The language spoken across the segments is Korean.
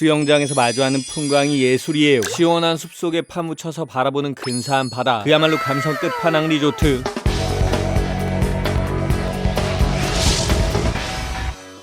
수영장에서 마주하는 풍광이 예술이에요. 시원한 숲속에 파묻혀서 바라보는 근사한 바다, 그야말로 감성 끝판왕 리조트.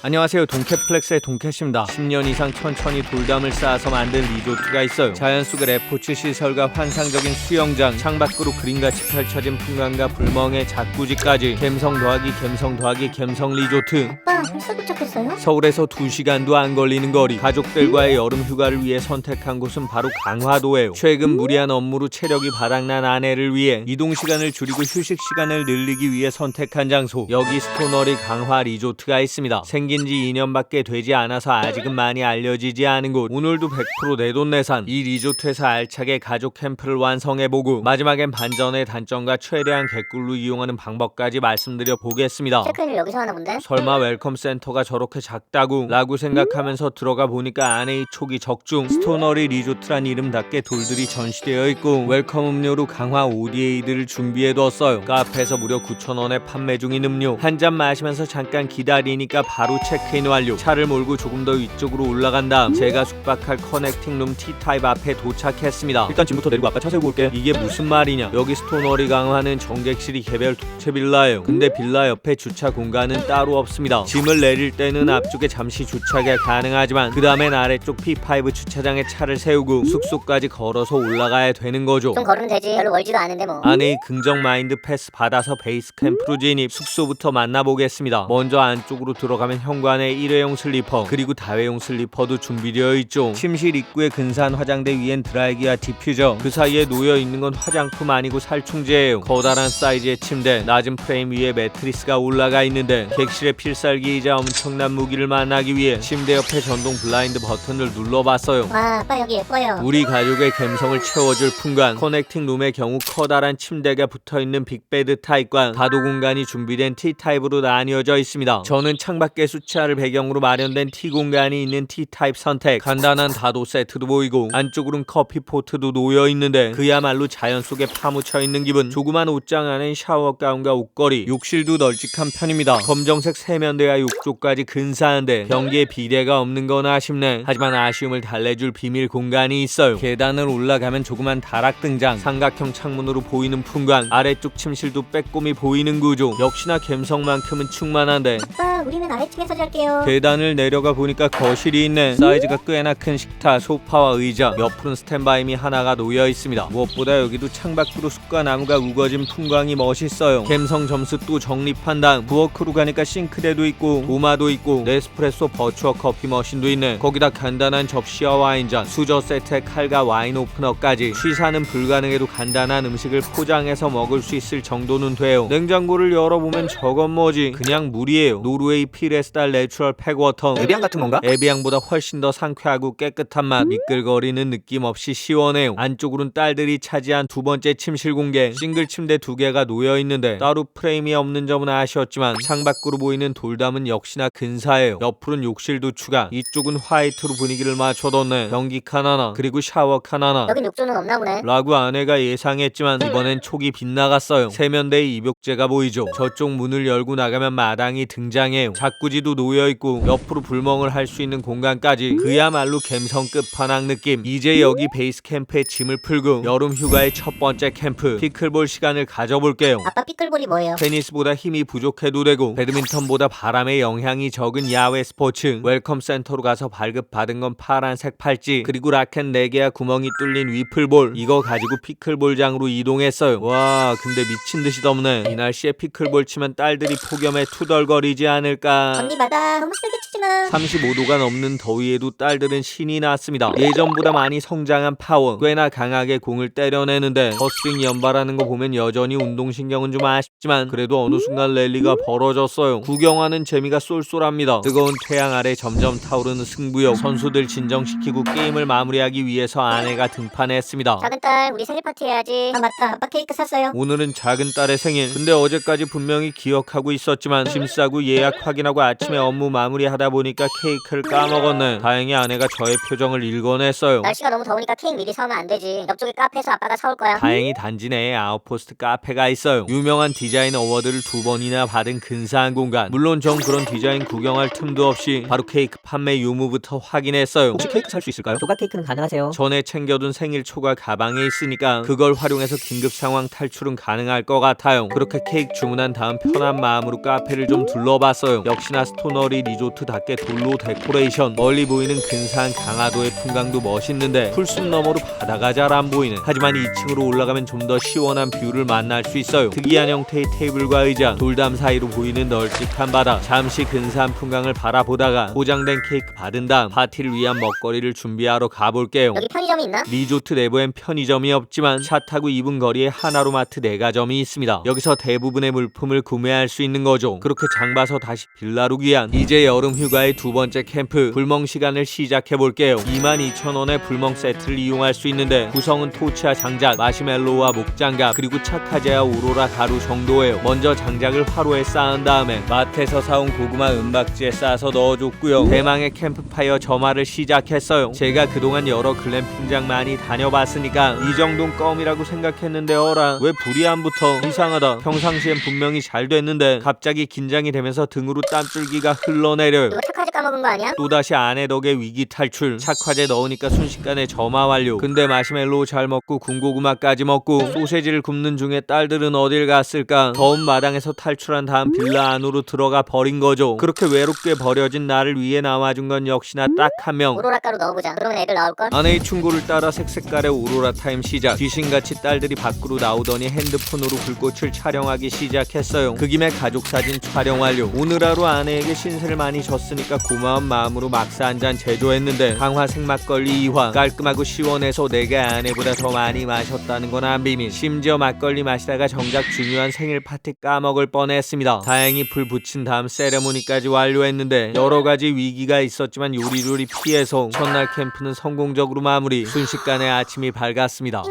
안녕하세요, 동캐플렉스의 동캐입니다. 10년 이상 천천히 돌담을 쌓아서 만든 리조트가 있어요. 자연 속의 레포츠 시설과 환상적인 수영장, 창밖으로 그림같이 펼쳐진 풍광과 불멍의 자꾸지까지 갬성 더하기 갬성 더하기 갬성 리조트. 오빠 벌써 도착했어요? 서울에서 2시간도 안 걸리는 거리. 가족들과의 여름 휴가를 위해 선택한 곳은 바로 강화도예요. 최근 무리한 업무로 체력이 바닥난 아내를 위해 이동 시간을 줄이고 휴식 시간을 늘리기 위해 선택한 장소, 여기 스토너리 강화 리조트가 있습니다. 생긴 지 2년밖에 되지 않아서 아직은 많이 알려지지 않은 곳. 오늘도 100% 내돈내산 이 리조트에서 알차게 가족 캠프를 완성해보고 마지막엔 반전의 단점과 최대한 객꿀로 이용하는 방법까지 말씀드려 보겠습니다. 체크인을 여기서 하나 본데? 설마 웰컴 센터가 저렇게 작다고 라고 생각하면서 들어가 보니까 안에 이 촉이 적중. 스토너리 리조트란 이름답게 돌들이 전시되어 있고 웰컴 음료로 강화 ODA들을 준비해뒀어요. 카페에서 무려 9,000원에 판매 중인 음료 한 잔 마시면서 잠깐 기다리니까 바로 체크인 완료. 차를 몰고 조금 더 위쪽으로 올라간 다음 제가 숙박할 커넥팅룸 T타입 앞에 도착했습니다. 일단 짐부터 내리고 아빠 차 세우고 올게. 이게 무슨 말이냐, 여기 스토너리 강화는 정객실이 개별 독채 빌라예요. 근데 빌라 옆에 주차 공간은 따로 없습니다. 짐을 내릴 때는 앞쪽에 잠시 주차가 가능하지만 그 다음엔 아래쪽 P5 주차장에 차를 세우고 숙소까지 걸어서 올라가야 되는 거죠. 좀 걸으면 되지, 별로 멀지도 않은데 뭐. 안에 긍정 마인드 패스 받아서 베이스 캠프로 진입. 숙소부터 만나보겠습니다. 먼저 안쪽으로 들어가면 현관에 일회용 슬리퍼 그리고 다회용 슬리퍼도 준비되어 있죠. 침실 입구에 근사한 화장대 위엔 드라이기와 디퓨저, 그 사이에 놓여있는 건 화장품 아니고 살충제예요. 커다란 사이즈의 침대, 낮은 프레임 위에 매트리스가 올라가 있는데 객실의 필살기이자 엄청난 무기를 만나기 위해 침대 옆에 전동 블라인드 버튼을 눌러봤어요. 와, 아빠 여기 예뻐요. 우리 가족의 감성을 채워줄 풍광. 커넥팅 룸의 경우 커다란 침대가 붙어있는 빅베드 타입과 다도 공간이 준비된 T타입으로 나뉘어져 있습니다. 저는 창밖의 수채화를 배경으로 마련된 T 공간이 있는 T타입 선택. 간단한 다도 세트도 보이고 안쪽으로는 커피 포트도 놓여있는데 그야말로 자연 속에 파묻혀 있는 기분. 조그만 옷장 안엔 샤워 가운과 옷걸이, 욕실도 널찍한 편입니다. 검정색 세면대와 욕조까지 근사한데 변기에 비데가 없는 건 아쉽네. 하지만 아쉬움을 달래줄 비밀 공간이 있어요. 계단을 올라가면 조그만 다락 등장, 삼각형 창문으로 보이는 풍광, 아래쪽 침실도 빼꼼히 보이는 구조. 역시나 감성만큼은 충만한데 아빠 우리는 아래층에서 잘게요. 계단을 내려가 보니까 거실이 있네. 사이즈가 꽤나 큰 식탁, 소파와 의자, 옆으로는 스탠바이미 하나가 놓여 있습니다. 무엇보다 여기도 창밖으로 숲과 나무가 우거진 풍광이 멋있어요. 감성 점수 또 적립한 다음 부엌으로 가니까 싱크대도 있고 도마도 있고 네스프레소 버추어 커피 머신도 있네. 거기다 간단한 접시와 와인잔, 수저 세트에 칼과 와인 오프너까지. 취사는 불가능해도 간단한 음식을 포장해서 먹을 수 있을 정도는 돼요. 냉장고를 열어보면 저건 뭐지? 그냥 물이에요. 노르웨이 피레스달 내추럴 팩워터. 에비앙 같은 건가? 에비앙보다 훨씬 더 상쾌하고 깨끗한 맛. 미끌거리는 느낌 없이 시원해요. 안쪽으로는 딸들이 차지한 두 번째 침실 공개. 싱글 침대 2개가 놓여있는데 따로 프레임이 없는 점은 아쉬웠지만 창밖으로 보이는 돌담은 역시나 근사해요. 옆으로는 욕실도 추가. 이쪽은 화이트로 분위기를 맞춰뒀네. 변기 칸 하나 그리고 샤워 칸 하나 여긴 욕조는 없나 보네. 라고 아내가 예상했지만 이번엔 촉이 빗나갔어요. 세면대에 입욕제가 보이죠. 저쪽 문을 열고 나가면 마당이 등장해요. 자꾸지도 놓여있고 옆으로 불멍을 할 수 있는 공간까지. 그야말로 감성 끝판왕 느낌. 이제 여기 베이스 캠프에 짐을 풀고 여름 휴가의 첫 번째 캠프 피클볼 시간을 가져볼게요. 아빠 피클볼이 뭐예요? 테니스보다 힘이 부족해도 되고 배드민턴보다 바람의 영향이 적은 야외 스포츠. 웰컴 센터로 가서 발급받은 건 파란색 팔찌 그리고 라켓 4개와 구멍이 뚫린 위플볼. 이거 가지고 피클볼장으로 이동했어요. 와, 근데 미친듯이 덥네. 이 날씨에 피클볼 치면 딸들이 폭염에 투덜거리지 않을까. 언니 바다 너무 세게 치지마. 35도가 넘는 더위에도 딸들은 신이 났습니다. 예전보다 많이 성장한 파워, 꽤나 강하게 공을 때려내는데 헛스윙 연발하는 거 보면 여전히 운동신경은 좀 아쉽지만 그래도 어느 순간 랠리가 벌어졌어요. 구경하는 재미가 쏠쏠합니다. 뜨거운 태양 아래 점점 타오르는 승부욕. 선수들 진정시키고 게임을 마무리하기 위해서 아내가 등판했습니다. 작은 딸 우리 생일 파티 해야지. 아 맞다, 아빠 케이크 샀어요. 오늘은 작은 딸의 생일. 근데 어제까지 분명히 기억하고 있었지만 짐 싸고 예약 확인하고 아침 아침에 업무 마무리하다 보니까 케이크를 까먹었네. 다행히 아내가 저의 표정을 읽어냈어요. 날씨가 너무 더우니까 케이크 미리 사오면 안 되지. 옆쪽에 카페에서 아빠가 사올 거야. 다행히 단지 내에 아웃포스트 카페가 있어요. 유명한 디자인 어워드를 2번이나 받은 근사한 공간. 물론 전 그런 디자인 구경할 틈도 없이 바로 케이크 판매 유무부터 확인했어요. 혹시 케이크 살 수 있을까요? 조각 케이크는 가능하세요? 전에 챙겨둔 생일 초가 가방에 있으니까 그걸 활용해서 긴급 상황 탈출은 가능할 것 같아요. 그렇게 케이크 주문한 다음 편한 마음으로 카페를 좀 둘러봤어요. 역시나 스토너리 리조트답게 돌로 데코레이션, 멀리 보이는 근사한 강화도의 풍광도 멋있는데 풀숲 너머로 바다가 잘 안 보이는. 하지만 2층으로 올라가면 좀 더 시원한 뷰를 만날 수 있어요. 특이한 형태의 테이블과 의자, 돌담 사이로 보이는 널찍한 바다. 잠시 근사한 풍광을 바라보다가 포장된 케이크 받은 다음 파티를 위한 먹거리를 준비하러 가볼게요. 여기 편의점이 있나? 리조트 내부엔 편의점이 없지만 차 타고 2분 거리에 하나로마트 4가점이 있습니다. 여기서 대부분의 물품을 구매할 수 있는 거죠. 그렇게 장 봐서 다시 빌라로 귀한 이제 여름 휴가의 두 번째 캠프 불멍 시간을 시작해 볼게요. 22,000원의 불멍 세트를 이용할 수 있는데 구성은 토치와 장작, 마시멜로우와 목장갑, 그리고 차카제와 오로라 가루 정도예요. 먼저 장작을 화로에 쌓은 다음에 마트에서 사온 고구마 은박지에 싸서 넣어줬고요. 대망의 캠프파이어 점화를 시작했어요. 제가 그동안 여러 글램핑장 많이 다녀봤으니까 이 정도는 껌이라고 생각했는데 어라, 왜 불이 안 붙어? 이상하다. 평상시엔 분명히 잘 됐는데 갑자기 긴장이 되면서 등으로 땀줄기가 흘러내려요. 이거 착하지 까먹은 거 아니야? 또다시 아내 덕에 위기 탈출. 착화제 넣으니까 순식간에 점화 완료. 근데 마시멜로우 잘 먹고 군고구마까지 먹고 소세지를 굽는 중에 딸들은 어딜 갔을까? 더운 마당에서 탈출한 다음 빌라 안으로 들어가 버린 거죠. 그렇게 외롭게 버려진 나를 위해 남아준 건 역시나 딱 한 명. 오로라 가루 넣어보자. 그러면 애들 나올걸? 아내의 충고를 따라 색색깔의 오로라 타임 시작. 귀신같이 딸들이 밖으로 나오더니 핸드폰으로 불꽃을 촬영하기 시작했어요. 그 김에 가족 사진 촬영 완료. 오늘 하루 아내에게 신세를 많이 졌으니까 고마운 마음으로 막사 한 잔 제조했는데 강화색 막걸리 2화. 깔끔하고 시원해서 내가 아내보다 더 많이 마셨다는 건 안 비밀. 심지어 막걸리 마시다가 정작 중요한 생일 파티 까먹을 뻔했습니다. 다행히 불 붙인 다음 세레모니까지 완료했는데 여러 가지 위기가 있었지만 요리조리 피해서 첫날 캠프는 성공적으로 마무리. 순식간에 아침이 밝았습니다.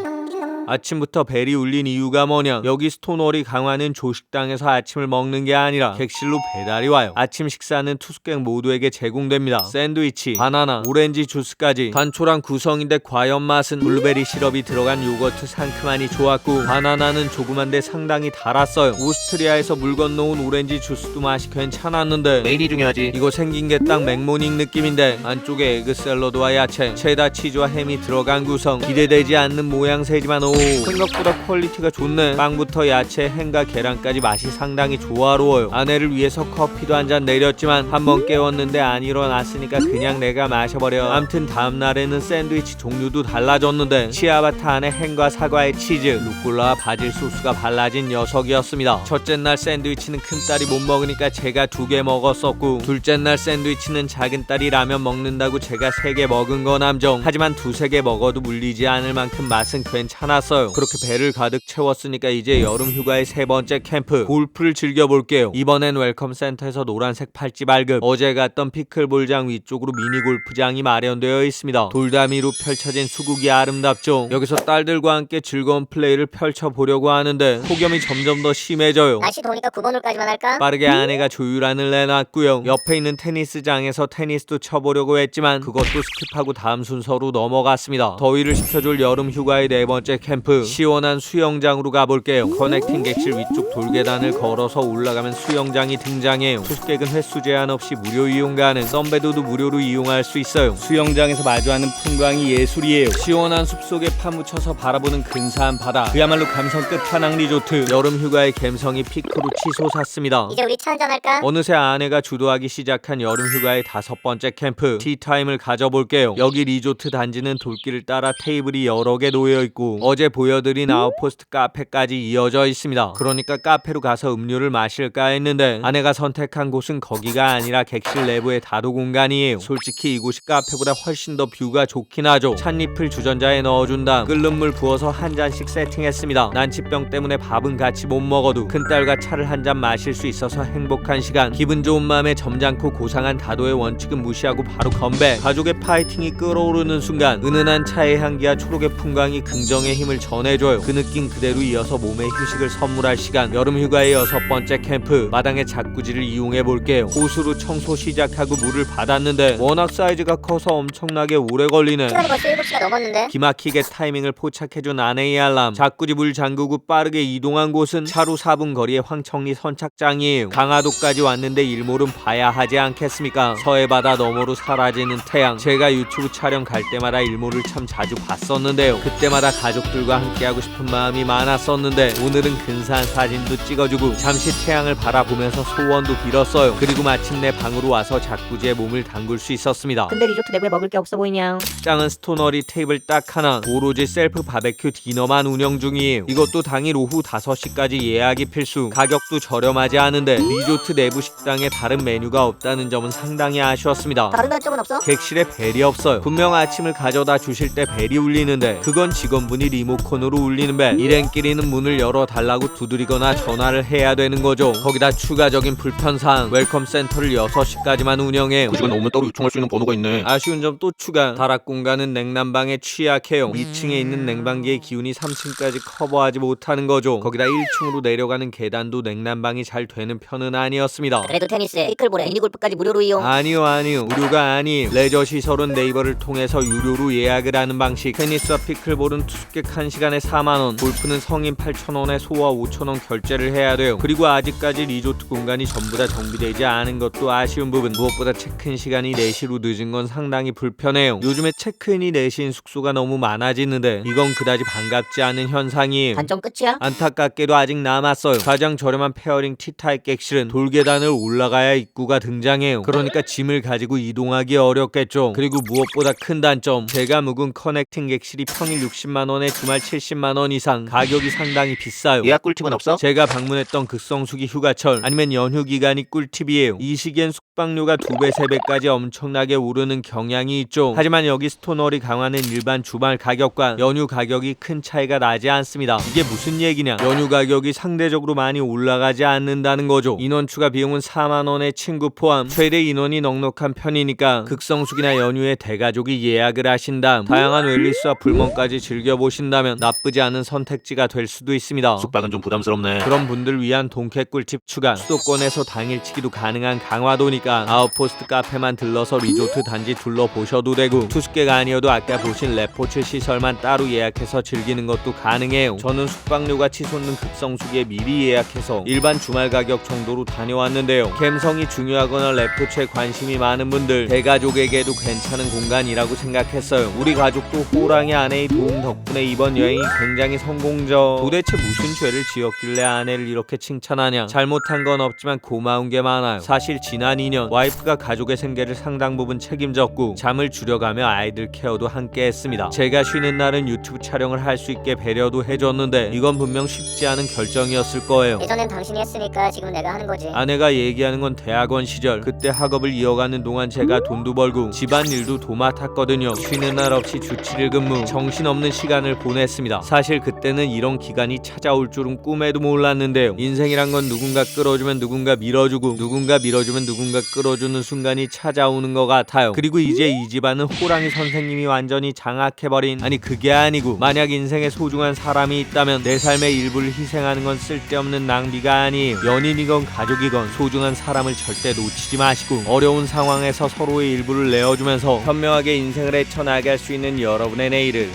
아침부터 벨이 울린 이유가 뭐냐? 여기 스토너리 강화는 조식당에서 아침을 먹는 게 아니라 객실로 배달이 와요. 아침 식사는 투숙객 모두에게 제공됩니다. 샌드위치, 바나나, 오렌지 주스까지. 단촐한 구성인데 과연 맛은? 블루베리 시럽이 들어간 요거트 상큼하니 좋았고 바나나는 조그만데 상당히 달았어요. 오스트리아에서 물 건너온 오렌지 주스도 맛이 괜찮았는데 메인이 중요하지. 이거 생긴 게 딱 맥모닝 느낌인데 안쪽에 에그 샐러드와 야채, 체다 치즈와 햄이 들어간 구성. 기대되지 않는 모양새지만 오, 생각보다 퀄리티가 좋네. 빵부터 야채, 햄과 계란까지 맛이 상당히 조화로워요. 아내를 위해서 커피도 한 잔 내렸지만 한번 깨웠는데 안 일어났으니까 그냥 내가 마셔버려. 암튼 다음날에는 샌드위치 종류도 달라졌는데 치아바타 안에 햄과 사과의 치즈, 루꼴라와 바질 소스가 발라진 녀석이었습니다. 첫째 날 샌드위치는 큰딸이 못 먹으니까 제가 2개 먹었었고, 둘째 날 샌드위치는 작은 딸이 라면 먹는다고 제가 3개 먹은 건 함정. 하지만 2-3개 먹어도 물리지 않을 만큼 맛은 괜찮았어요. 그렇게 배를 가득 채웠으니까 이제 여름 휴가의 세 번째 캠프 골프를 즐겨볼게요. 이번엔 웰컴 센터에서 노란색 팔찌 발급. 어제 갔던 피클볼장 위쪽으로 미니 골프장이 마련되어 있습니다. 돌담 위로 펼쳐진 수국이 아름답죠. 여기서 딸들과 함께 즐거운 플레이를 펼쳐보려고 하는데 폭염이 점점 더 심해져요. 날씨 더우니까 9번 홀까지만 할까? 빠르게 아내가 조율안을 내놨고요. 옆에 있는 테니스장에서 테니스도 쳐보려고 했지만 그것도 스킵하고 다음 순서로 넘어갔습니다. 더위를 식혀줄 여름 휴가의 네 번째 캠프, 시원한 수영장으로 가볼게요. 커넥팅 객실 위쪽 돌계단을 걸어서 올라가면 수영장이 등장해요. 투숙객은 횟수 제한 없이 무료 이용 가능. 썬베드도 무료로 이용할 수 있어요. 수영장에서 마주하는 풍광이 예술이에요. 시원한 숲속에 파묻혀서 바라보는 근사한 바다. 그야말로 감성 끝판왕 리조트. 여름 휴가의 감성이 피크로 치솟았습니다. 이제 우리 차 한잔 할까? 어느새 아내가 주도하기 시작한 여름 휴가의 5번째 캠프, 티타임을 가져볼게요. 여기 리조트 단지는 돌길을 따라 테이블이 여러 개 놓여 있고 어제 보여드린 아웃포스트 카페까지 이어져 있습니다. 그러니까 카페로 가서 음료를 마실까 했는데 아내가 선택한 곳은 거기가 아니라 객실 내부의 다도 공간이에요. 솔직히 이곳이 카페보다 훨씬 더 뷰가 좋긴 하죠. 찻잎을 주전자에 넣어준 다음 끓는 물 부어서 한 잔씩 세팅했습니다. 난치병 때문에 밥은 같이 못 먹어도 큰딸과 차를 한 잔 마실 수 있어서 행복한 시간. 기분 좋은 마음에 점잖고 고상한 다도의 원칙은 무시하고 바로 건배. 가족의 파이팅이 끓어오르는 순간 은은한 차의 향기와 초록의 풍광이 긍정의 힘을 느낌을 전해줘요. 그 느낌 그대로 이어서 몸에 휴식을 선물할 시간. 여름 휴가의 6번째 캠프. 마당의 자꾸지를 이용해 볼게요. 호수로 청소 시작하고 물을 받았는데 워낙 사이즈가 커서 엄청나게 오래 걸리네. 시간이 벌써 7시가 넘었는데. 기막히게 타이밍을 포착해준 아내의 알람. 자꾸지 물 잠그고 빠르게 이동한 곳은 차로 4분 거리의 황청리 선착장이에요. 강화도까지 왔는데 일몰은 봐야 하지 않겠습니까? 서해바다 너머로 사라지는 태양. 제가 유튜브 촬영 갈 때마다 일몰을 참 자주 봤었는데요. 그때마다 가족들과 함께하고 싶은 마음이 많았었는데 오늘은 근사한 사진도 찍어주고 잠시 태양을 바라보면서 소원도 빌었어요. 그리고 마침내 방으로 와서 자꾸지에 몸을 담글 수 있었습니다. 근데 리조트 내부에 먹을 게 없어 보이냐? 짱은 스토너리 테이블 딱 하나. 오로지 셀프 바베큐 디너만 운영 중이에요. 이것도 당일 오후 5시까지 예약이 필수. 가격도 저렴하지 않은데 리조트 내부 식당에 다른 메뉴가 없다는 점은 상당히 아쉬웠습니다. 다른 단점은 없어? 객실에 벨이 없어요. 분명 아침을 가져다 주실 때 벨이 울리는데 그건 직원분이 리모컨으로 울리는 벨. 일행끼리는 문을 열어달라고 두드리거나 전화를 해야 되는 거죠. 거기다 추가적인 불편사항. 웰컴 센터를 6시까지만 운영해요. 그 시간에 오면 따로 요청할 수 있는 번호가 있네. 아쉬운 점 또 추가. 다락 공간은 냉난방에 취약해요. 2층에 있는 냉방기의 기운이 3층까지 커버하지 못하는 거죠. 거기다 1층으로 내려가는 계단도 냉난방이 잘 되는 편은 아니었습니다. 그래도 테니스, 피클볼에 미니골프까지 무료로 이용. 아니요. 무료가 아니에요. 레저 시설은 네이버를 통해서 유료로 예약을 하는 방식. 테니스와 피클볼은 투숙객 1시간에 4만원, 골프는 성인 8,000원에 소와 5,000원 결제를 해야 돼요. 그리고 아직까지 리조트 공간이 전부 다 정비되지 않은 것도 아쉬운 부분. 무엇보다 체크인 시간이 4시로 늦은 건 상당히 불편해요. 요즘에 체크인이 4시인 숙소가 너무 많아지는데 이건 그다지 반갑지 않은 현상이에요. 단점 끝이야? 안타깝게도 아직 남았어요. 가장 저렴한 페어링 T타입 객실은 돌계단을 올라가야 입구가 등장해요. 그러니까 짐을 가지고 이동하기 어렵겠죠. 그리고 무엇보다 큰 단점, 제가 묵은 커넥팅 객실이 평일 60만원에 주말 70만원 이상. 가격이 상당히 비싸요. 예약 꿀팁은 없어? 제가 방문했던 극성수기 휴가철 아니면 연휴 기간이 꿀팁이에요. 이 시기엔 숙박료가 2배, 3배까지 엄청나게 오르는 경향이 있죠. 하지만 여기 스토너리 강화는 일반 주말 가격과 연휴 가격이 큰 차이가 나지 않습니다. 이게 무슨 얘기냐? 연휴 가격이 상대적으로 많이 올라가지 않는다는 거죠. 인원 추가 비용은 4만원에 친구 포함. 최대 인원이 넉넉한 편이니까 극성수기나 연휴에 대가족이 예약을 하신 다음 다양한 웰리스와 불멍까지 즐겨보신다면 나쁘지 않은 선택지가 될 수도 있습니다. 숙박은 좀 부담스럽네. 그런 분들 위한 동캐 꿀팁 추가. 수도권에서 당일치기도 가능한 강화도니까 아웃포스트 카페만 들러서 리조트 단지 둘러보셔도 되고, 투숙객 아니어도 아까 보신 레포츠 시설만 따로 예약해서 즐기는 것도 가능해요. 저는 숙박료가 치솟는 극성수기에 미리 예약해서 일반 주말 가격 정도로 다녀왔는데요. 감성이 중요하거나 레포츠에 관심이 많은 분들, 대가족에게도 괜찮은 공간이라고 생각했어요. 우리 가족도 호랑이 아내의 도움 덕분에 이번 여행이 굉장히 성공적. 도대체 무슨 죄를 지었길래 아내를 이렇게 칭찬하냐. 잘못한 건 없지만 고마운 게 많아요. 사실 지난 2년 와이프가 가족의 생계를 상당 부분 책임졌고 잠을 줄여가며 아이들 케어도 함께 했습니다. 제가 쉬는 날은 유튜브 촬영을 할 수 있게 배려도 해줬는데 이건 분명 쉽지 않은 결정이었을 거예요. 예전엔 당신이 했으니까 지금 내가 하는 거지. 아내가 얘기하는 건 대학원 시절, 그때 학업을 이어가는 동안 제가 돈도 벌고 집안일도 도맡았거든요. 쉬는 날 없이 주 7일 근무, 정신없는 시간을 보냈습니다. 사실 그때는 이런 기간이 찾아올 줄은 꿈에도 몰랐는데요. 인생이란 건 누군가 끌어주면 누군가 밀어주고, 누군가 밀어주면 누군가 끌어주는 순간이 찾아오는 것 같아요. 그리고 이제 이 집안은 호랑이 선생님이 완전히 장악해버린, 아니 그게 아니고, 만약 인생에 소중한 사람이 있다면 내 삶의 일부를 희생하는 건 쓸데없는 낭비가 아니에요. 연인이건 가족이건 소중한 사람을 절대 놓치지 마시고, 어려운 상황에서 서로의 일부를 내어주면서 현명하게 인생을 헤쳐나갈 수 있는 여러분의 내일을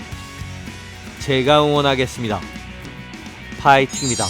제가 응원하겠습니다. 파이팅입니다.